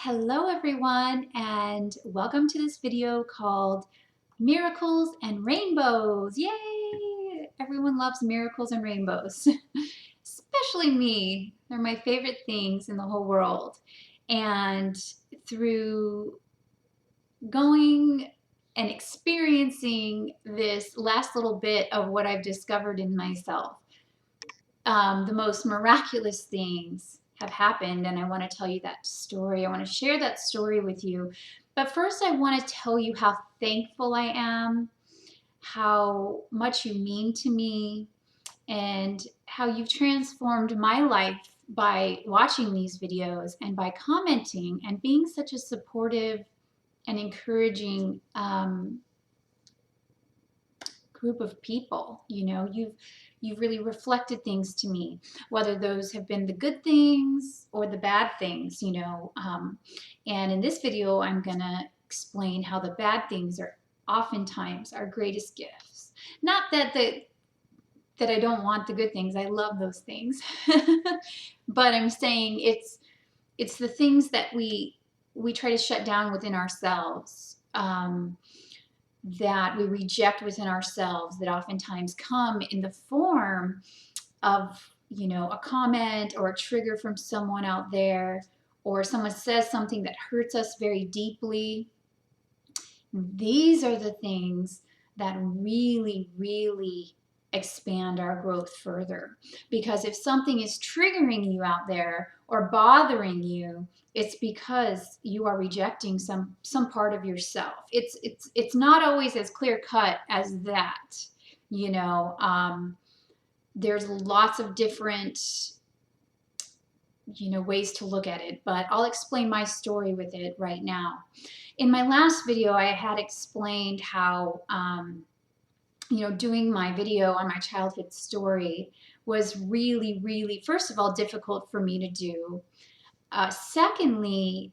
Hello everyone, and welcome to this video called Miracles and Rainbows. Yay! Everyone loves miracles and rainbows, especially me. They're my favorite things in the whole world. And through going and experiencing this last little bit of what I've discovered in myself, the most miraculous things have happened, and I want to tell you that story. I want to share that story with you. But first, I want to tell you how thankful I am, how much you mean to me, and how you've transformed my life by watching these videos and by commenting and being such a supportive and encouraging group of people. You've really reflected things to me, whether those have been the good things or the bad things. And in this video, I'm gonna explain how the bad things are oftentimes our greatest gifts. Not that I don't want the good things. I love those things. But I'm saying it's the things that we try to shut down within ourselves, that we reject within ourselves, that oftentimes come in the form of, a comment or a trigger from someone out there, or someone says something that hurts us very deeply. These are the things that really, really expand our growth further. Because if something is triggering you out there or bothering you, it's because you are rejecting some part of yourself. It's not always as clear cut as that. There's lots of different ways to look at it, but I'll explain my story with it right now. In my last video, I had explained how doing my video on my childhood story was really, really, first of all, difficult for me to do. Secondly,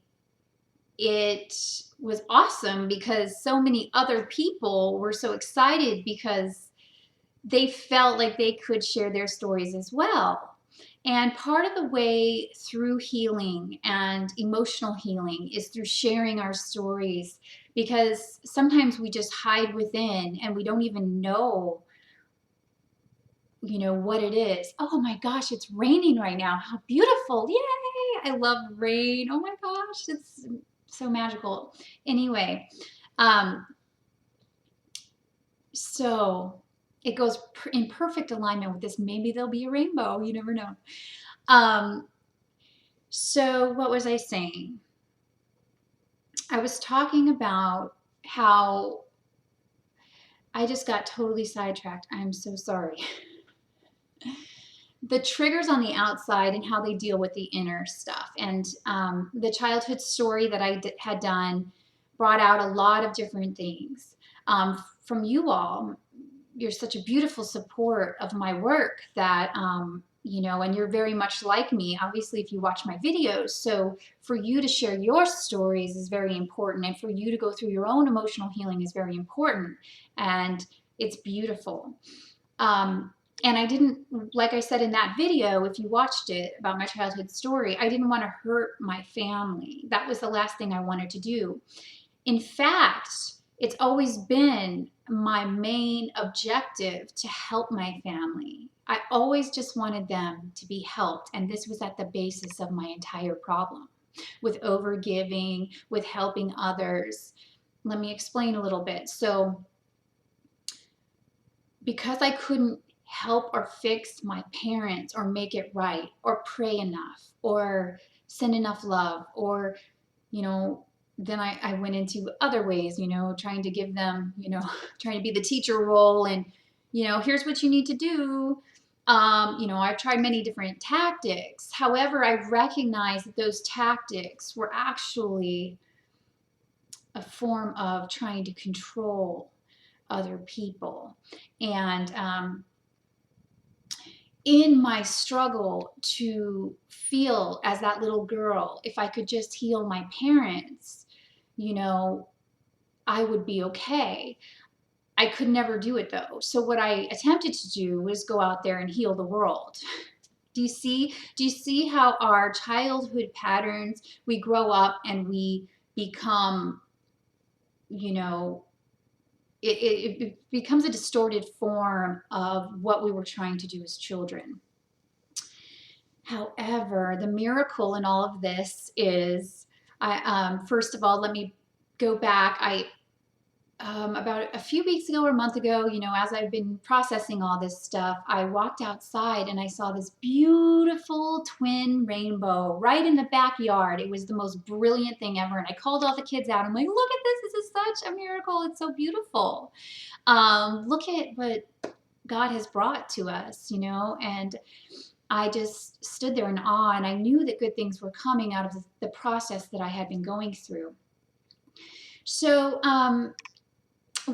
it was awesome because so many other people were so excited because they felt like they could share their stories as well. And part of the way through healing and emotional healing is through sharing our stories, because sometimes we just hide within and we don't even know what it is. Oh my gosh, it's raining right now. How beautiful. Yay! I love rain. Oh my gosh, it's so magical. Anyway, so it goes in perfect alignment with this. Maybe there'll be a rainbow. You never know. So what was I saying? I was talking about how I just got totally sidetracked. I'm so sorry. The triggers on the outside and how they deal with the inner stuff. And the childhood story that I had done brought out a lot of different things from you all. You're such a beautiful support of my work that, and you're very much like me, obviously, if you watch my videos. So for you to share your stories is very important. And for you to go through your own emotional healing is very important. And it's beautiful. And I didn't, like I said in that video, if you watched it about my childhood story, I didn't want to hurt my family. That was the last thing I wanted to do. In fact, it's always been my main objective to help my family. I always just wanted them to be helped. And this was at the basis of my entire problem with overgiving, with helping others. Let me explain a little bit. So, because I couldn't help or fix my parents or make it right or pray enough or send enough love, or then I went into other ways, trying to give them, trying to be the teacher role, and here's what you need to do. I've tried many different tactics. However, I recognized that those tactics were actually a form of trying to control other people. And in my struggle to feel as that little girl, if I could just heal my parents, I would be okay. I could never do it though. So what I attempted to do was go out there and heal the world. Do you see how our childhood patterns, we grow up and we become, you know, it becomes a distorted form of what we were trying to do as children. However, the miracle in all of this is, first of all, let me go back. About a few weeks ago or a month ago, as I've been processing all this stuff, I walked outside and I saw this beautiful twin rainbow right in the backyard. It was the most brilliant thing ever. And I called all the kids out. I'm like, look at this. This is such a miracle. It's so beautiful. Look at what God has brought to us, and I just stood there in awe, and I knew that good things were coming out of the process that I had been going through. So,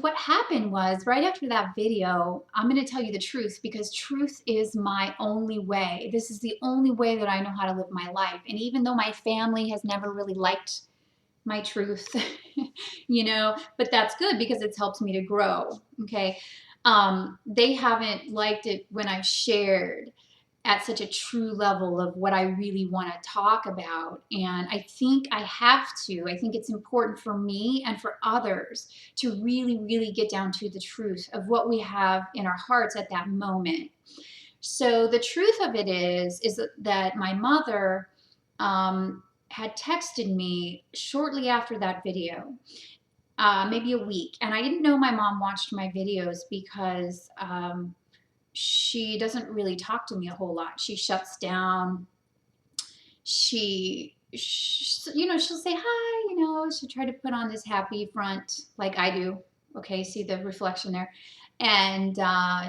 what happened was, right after that video, I'm going to tell you the truth, because truth is my only way. This is the only way that I know how to live my life. And even though my family has never really liked my truth, but that's good because it's helped me to grow. Okay. They haven't liked it when I've shared at such a true level of what I really want to talk about. And I think I have to. I think it's important for me and for others to really, really get down to the truth of what we have in our hearts at that moment. So the truth of it is that my mother had texted me shortly after that video, maybe a week. And I didn't know my mom watched my videos because she doesn't really talk to me a whole lot. She shuts down. She'll say hi, she'll try to put on this happy front like I do. Okay, see the reflection there. And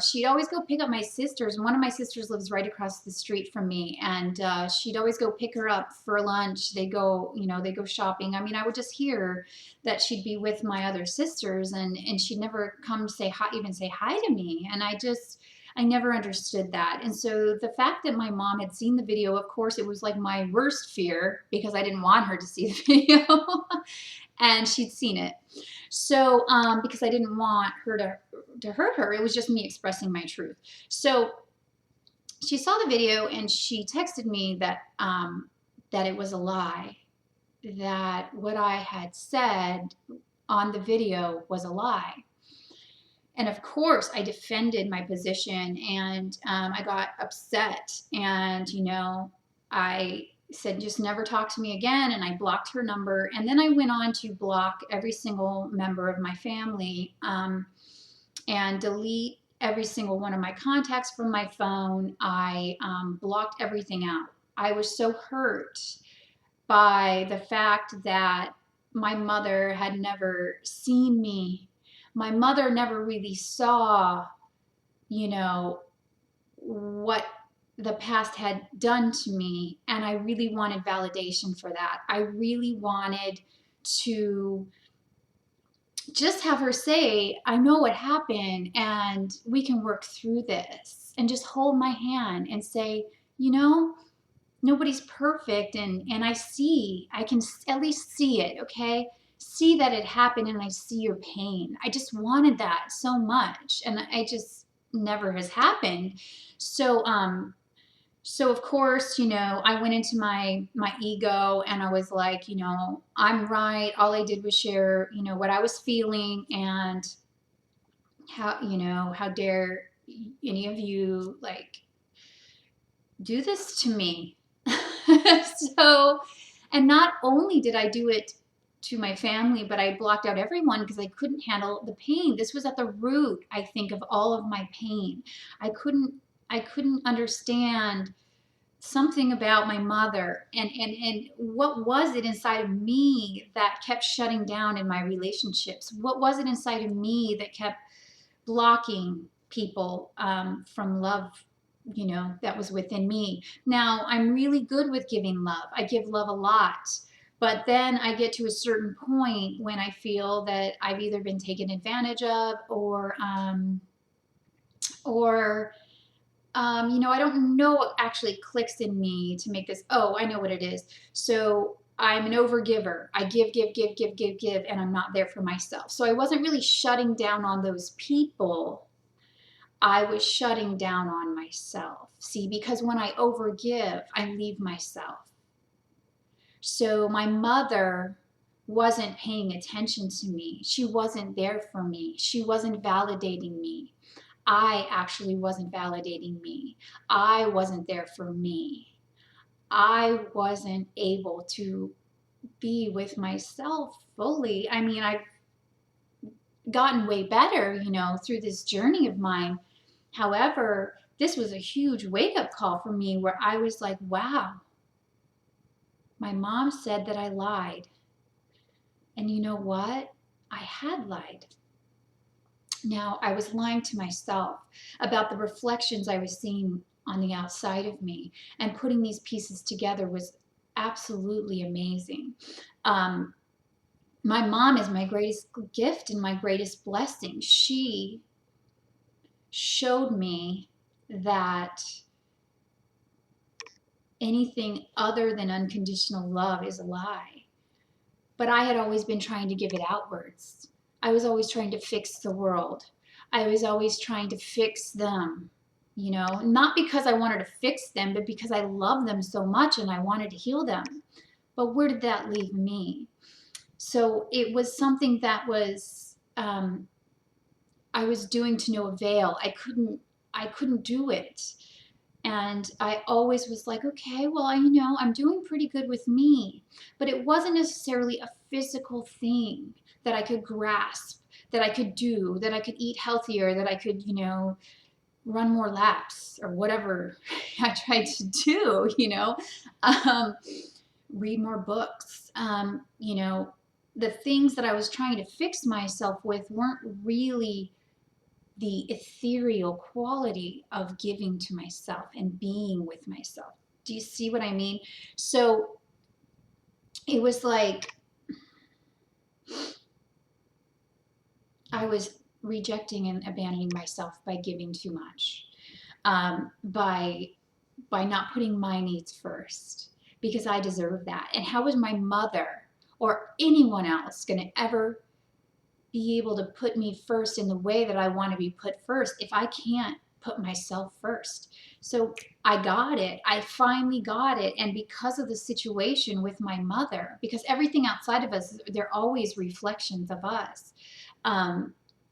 she'd always go pick up my sisters. One of my sisters lives right across the street from me. And she'd always go pick her up for lunch. They go shopping. I mean, I would just hear that she'd be with my other sisters, and she'd never come say hi, even say hi to me. And I never understood that. And so the fact that my mom had seen the video, of course, it was like my worst fear because I didn't want her to see the video. And she'd seen it. So because I didn't want her to hurt her, it was just me expressing my truth. So she saw the video and she texted me that it was a lie, that what I had said on the video was a lie. And of course, I defended my position, and I got upset, and, I said, just never talk to me again. And I blocked her number. And then I went on to block every single member of my family and delete every single one of my contacts from my phone. I blocked everything out. I was so hurt by the fact that my mother had never seen me. My mother never really saw, what the past had done to me. And I really wanted validation for that. I really wanted to just have her say, I know what happened and we can work through this, and just hold my hand and say, nobody's perfect. And I can at least see it. Okay. See that it happened, and I see your pain. I just wanted that so much, and I just never has happened. So of course, I went into my ego, and I was like, I'm right. All I did was share, what I was feeling, and how dare any of you do this to me? So, and not only did I do it to my family, but I blocked out everyone because I couldn't handle the pain. This was at the root, I think, of all of my pain. I couldn't understand something about my mother, and what was it inside of me that kept shutting down in my relationships? What was it inside of me that kept blocking people from love, that was within me? Now, I'm really good with giving love. I give love a lot. But then I get to a certain point when I feel that I've either been taken advantage of, or I don't know what actually clicks in me to make this. Oh, I know what it is. So I'm an overgiver. I give, and I'm not there for myself. So I wasn't really shutting down on those people. I was shutting down on myself. See, because when I overgive, I leave myself. So my mother wasn't paying attention to me. She wasn't there for me. She wasn't validating me. I actually wasn't validating me. I wasn't there for me. I wasn't able to be with myself fully. I mean, I've gotten way better, through this journey of mine. However, this was a huge wake up call for me where I was like, wow, my mom said that I lied. And you know what? I had lied. Now, I was lying to myself about the reflections I was seeing on the outside of me, and putting these pieces together was absolutely amazing. My mom is my greatest gift and my greatest blessing. She showed me that anything other than unconditional love is a lie. But I had always been trying to give it outwards. I was always trying to fix the world. I was always trying to fix them, not because I wanted to fix them, but because I love them so much and I wanted to heal them. But where did that leave me? So it was something that was, I was doing to no avail. I couldn't do it. And I always was like, okay, well, I'm doing pretty good with me. But it wasn't necessarily a physical thing that I could grasp, that I could do, that I could eat healthier, that I could, run more laps or whatever I tried to do, read more books. The things that I was trying to fix myself with weren't really the ethereal quality of giving to myself and being with myself. Do you see what I mean? So it was like I was rejecting and abandoning myself by giving too much, by not putting my needs first, because I deserve that. And how was my mother or anyone else going to ever be able to put me first in the way that I want to be put first if I can't put myself first? So I got it. I finally got it. And because of the situation with my mother, because everything outside of us, they're always reflections of us,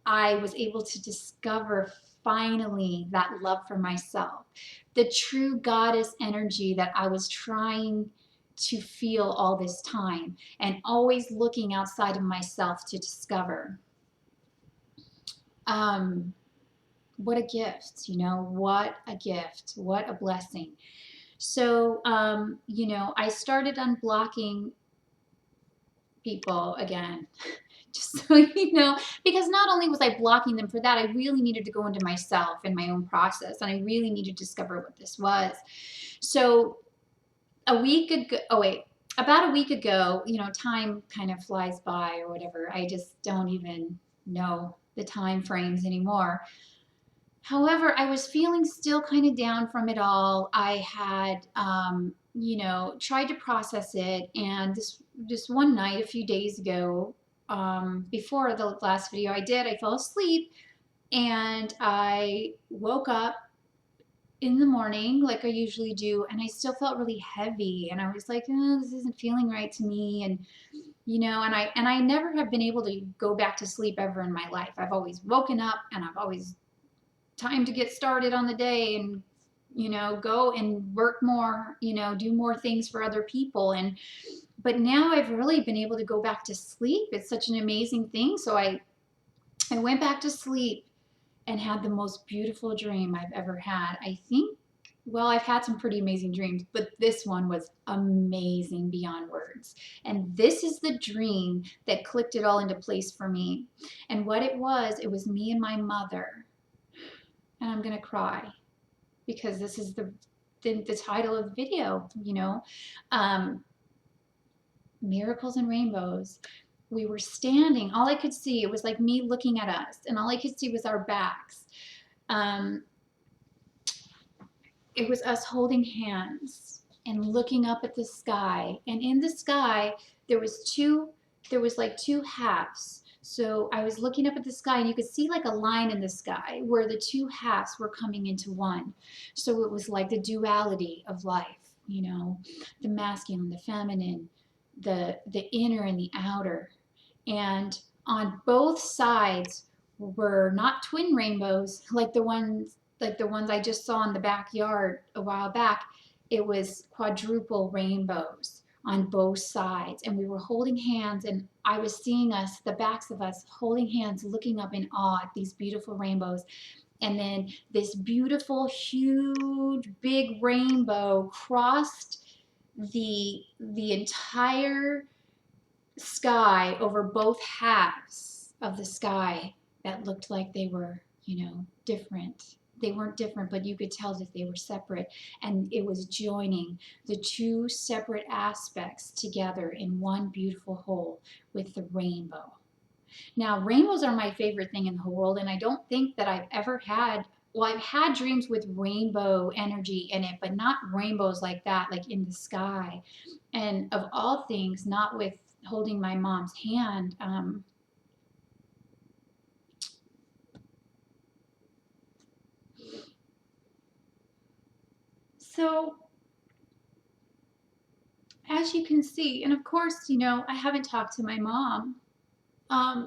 I was able to discover finally that love for myself, the true goddess energy that I was trying to feel all this time and always looking outside of myself to discover. What a gift, what a gift, what a blessing. So, I started unblocking people again, just so you know, because not only was I blocking them for that, I really needed to go into myself and my own process, and I really needed to discover what this was. So about a week ago, time kind of flies by or whatever. I just don't even know the time frames anymore. However, I was feeling still kind of down from it all. I had, tried to process it. And this one night, a few days ago, before the last video I did, I fell asleep and I woke up in the morning like I usually do, and I still felt really heavy, and I was like, this isn't feeling right to me. And I never have been able to go back to sleep ever in my life. I've always woken up and I've always time to get started on the day and go and work more, do more things for other people. But now I've really been able to go back to sleep. It's such an amazing thing. So I went back to sleep and had the most beautiful dream I've ever had. I've had some pretty amazing dreams, but this one was amazing beyond words. And this is the dream that clicked it all into place for me. And what it was me and my mother. And I'm going to cry because this is the title of the video, Miracles and Rainbows. We were standing, all I could see, it was like me looking at us, and all I could see was our backs. It was us holding hands and looking up at the sky. And in the sky, there was like two halves. So I was looking up at the sky, and you could see like a line in the sky where the two halves were coming into one. So it was like the duality of life, the masculine, the feminine, the inner and the outer. And on both sides were not twin rainbows like the ones I just saw in the backyard a while back. It was quadruple rainbows on both sides, and we were holding hands, and I was seeing us, the backs of us, holding hands, looking up in awe at these beautiful rainbows. And then this beautiful, huge, big rainbow crossed the entire sky over both halves of the sky that looked like they were, different. They weren't different, but you could tell that they were separate. And it was joining the two separate aspects together in one beautiful whole with the rainbow. Now, rainbows are my favorite thing in the whole world, and I don't think that I've ever had, well, I've had dreams with rainbow energy in it, but not rainbows like that, like in the sky. And of all things, not with holding my mom's hand. So as you can see, and of course, I haven't talked to my mom.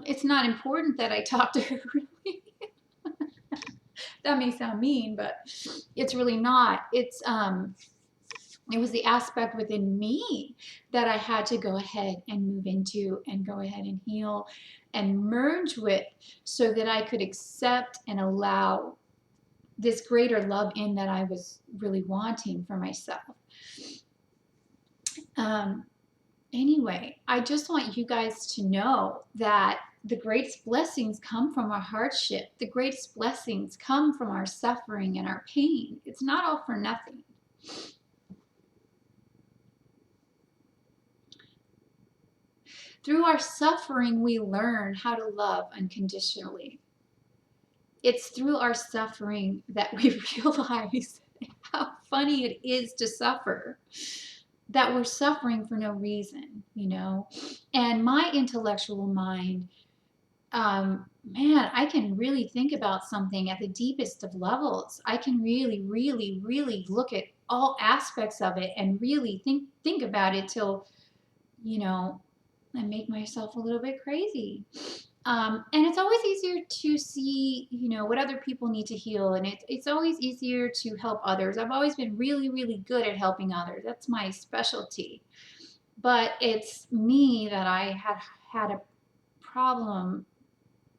It's not important that I talk to her, really. That may sound mean, but it's really not. It was the aspect within me that I had to go ahead and move into and go ahead and heal and merge with, so that I could accept and allow this greater love in that I was really wanting for myself. Anyway, I just want you guys to know that the greatest blessings come from our hardship. The greatest blessings come from our suffering and our pain. It's not all for nothing. Through our suffering, we learn how to love unconditionally. It's through our suffering that we realize how funny it is to suffer, that we're suffering for no reason, And my intellectual mind, man, I can really think about something at the deepest of levels. I can really, really, really look at all aspects of it and really think about it till, I make myself a little bit crazy. And it's always easier to see, what other people need to heal. And it's always easier to help others. I've always been really, really good at helping others. That's my specialty. But it's me that I had a problem,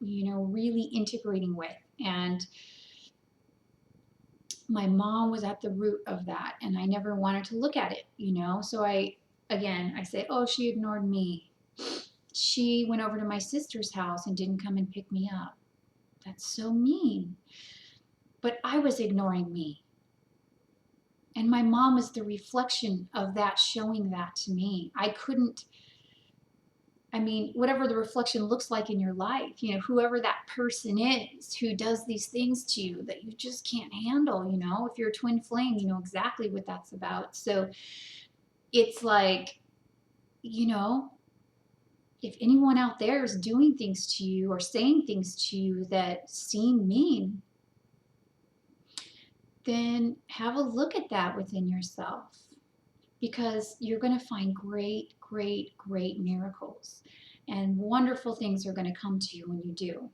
really integrating with. And my mom was at the root of that. And I never wanted to look at it, So I say, oh, she ignored me. She went over to my sister's house and didn't come and pick me up. That's so mean. But I was ignoring me. And my mom was the reflection of that, showing that to me. Whatever the reflection looks like in your life, whoever that person is who does these things to you that you just can't handle, if you're a twin flame, you know exactly what that's about. So it's like, if anyone out there is doing things to you or saying things to you that seem mean, then have a look at that within yourself, because you're going to find great, great, great miracles, and wonderful things are going to come to you when you do.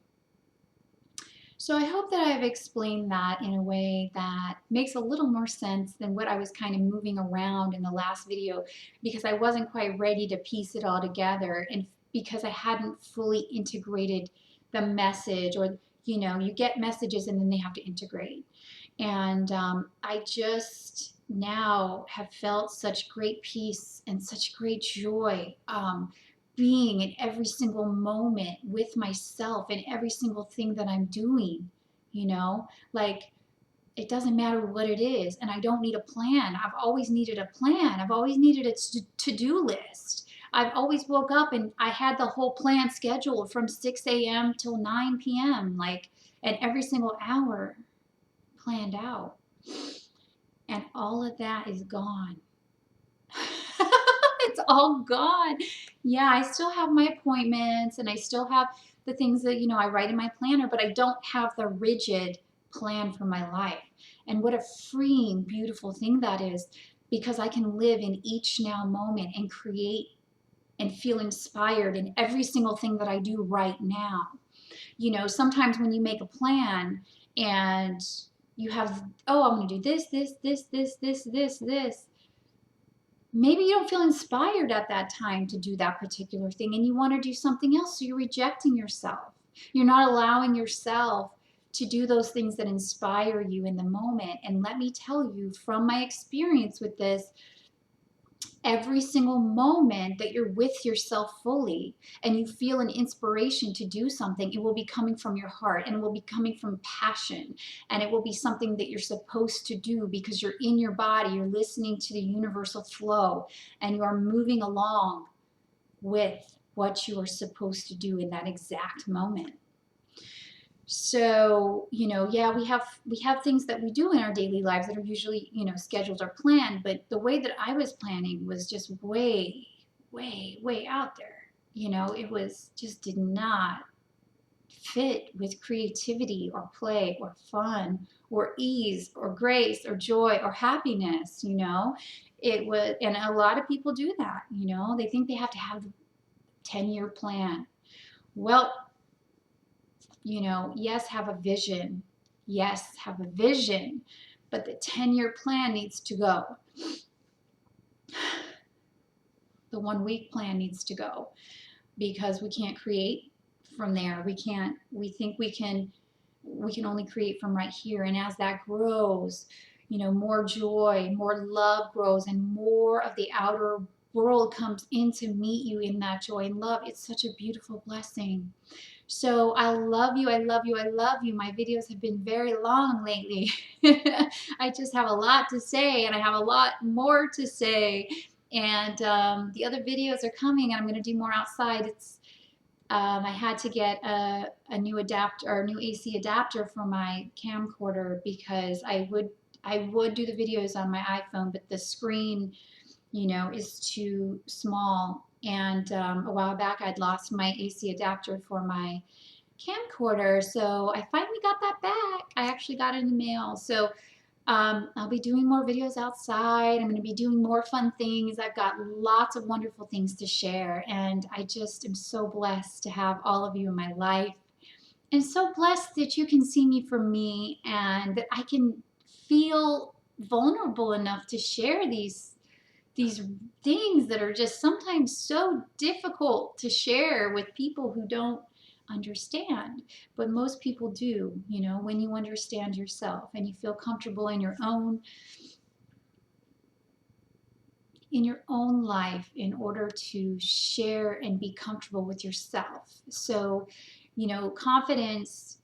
So I hope that I've explained that in a way that makes a little more sense than what I was kind of moving around in the last video, because I wasn't quite ready to piece it all together, and because I hadn't fully integrated the message, or you get messages and then they have to integrate. And I just now have felt such great peace and such great joy, being in every single moment with myself and every single thing that I'm doing, like, it doesn't matter what it is. And I don't need a plan. I've always needed a plan. I've always needed a to-do list. I've always woke up and I had the whole plan scheduled from 6 a.m. till 9 p.m. And every single hour planned out. And all of that is gone. It's all gone. Yeah, I still have my appointments, and I still have the things that, I write in my planner, but I don't have the rigid plan for my life. And what a freeing, beautiful thing that is, because I can live in each now moment and create and feel inspired in every single thing that I do right now. Sometimes when you make a plan and you have, oh, I'm going to do this, maybe you don't feel inspired at that time to do that particular thing and you want to do something else, so you're rejecting yourself. You're not allowing yourself to do those things that inspire you in the moment. And let me tell you from my experience with this, every single moment that you're with yourself fully and you feel an inspiration to do something, it will be coming from your heart, and it will be coming from passion, and it will be something that you're supposed to do because you're in your body, you're listening to the universal flow, and you are moving along with what you are supposed to do in that exact moment. So, yeah, we have things that we do in our daily lives that are usually, scheduled or planned, but the way that I was planning was just way, way, way out there. It was just did not fit with creativity or play or fun or ease or grace or joy or happiness. It was, and a lot of people do that. They think they have to have a 10-year plan. Well, yes, have a vision. Yes, have a vision, but the 10-year plan needs to go. The 1-week plan needs to go, because we can't create from there. We think we can only create from right here. And as that grows, more joy, more love grows, and more of the outer world comes in to meet you in that joy and love. It's such a beautiful blessing. So I love you, I love you, I love you. My videos have been very long lately. I just have a lot to say, and I have a lot more to say. And the other videos are coming, and I'm going to do more outside. I had to get a new adapter, or a new AC adapter for my camcorder, because I would do the videos on my iPhone, but the screen, is too small. And a while back, I'd lost my AC adapter for my camcorder, so I finally got that back. I actually got it in the mail. So I'll be doing more videos outside. I'm going to be doing more fun things. I've got lots of wonderful things to share, and I just am so blessed to have all of you in my life, and so blessed that you can see me for me, and that I can feel vulnerable enough to share these things that are just sometimes so difficult to share with people who don't understand. But most people do, when you understand yourself and you feel comfortable in your own life, in order to share and be comfortable with yourself. So, confidence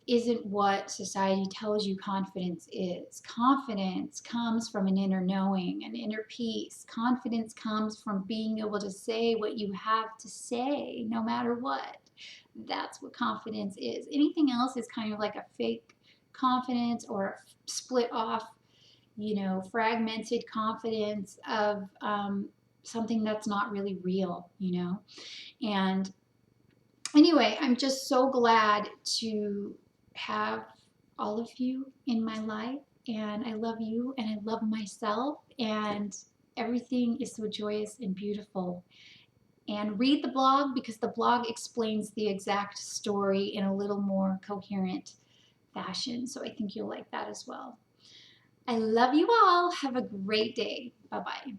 isn't what society tells you confidence is. Confidence comes from an inner knowing, an inner peace. Confidence comes from being able to say what you have to say, no matter what. That's what confidence is. Anything else is kind of like a fake confidence, or a split off, fragmented confidence of something that's not really real, And anyway, I'm just so glad to have all of you in my life, and I love you, and I love myself, and everything is so joyous and beautiful. And read the blog, because the blog explains the exact story in a little more coherent fashion. So I think you'll like that as well. I love you all. Have a great day. Bye-bye.